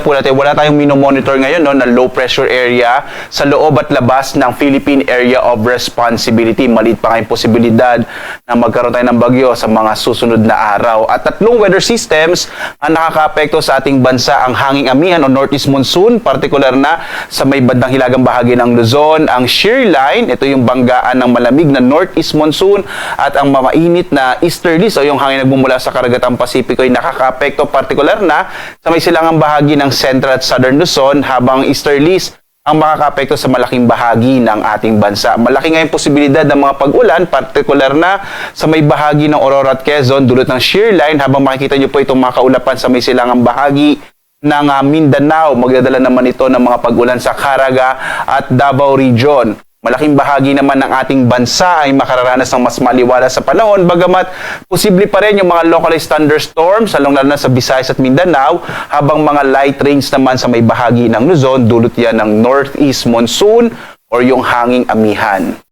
po natin, wala tayong minomonitor ngayon no, na low pressure area sa loob at labas ng Philippine Area of Responsibility. Maliit pa nga yung posibilidad na magkaroon tayo ng bagyo sa mga susunod na araw. At tatlong weather systems ang nakakaapekto sa ating bansa: ang hanging amihan o northeast monsoon, partikular na sa may bandang hilagang bahagi ng Luzon; ang shear line, ito yung banggaan ng malamig na northeast monsoon; at ang mamainit na easterlies o yung hangin nagmumula sa karagatang Pasipiko ay nakakaapekto partikular na sa may silangang bahagi ng Central at Southern Luzon, habang easterlies ang makakaapekto sa malaking bahagi ng ating bansa. Malaki nga yung posibilidad ng mga pag-ulan, partikular na sa may bahagi ng Aurora at Quezon, dulot ng shear line, habang makikita nyo po itong mga kaulapan sa may silangang bahagi ng Mindanao. Magdadala naman ito ng mga pag-ulan sa Caraga at Davao Region. Malaking bahagi naman ng ating bansa ay makararanas ng mas maliwalas sa panahon, bagamat posible pa rin yung mga localized thunderstorms, lalo na sa Visayas at Mindanao, habang mga light rains naman sa may bahagi ng Luzon, dulot yan ng northeast monsoon o yung hanging amihan.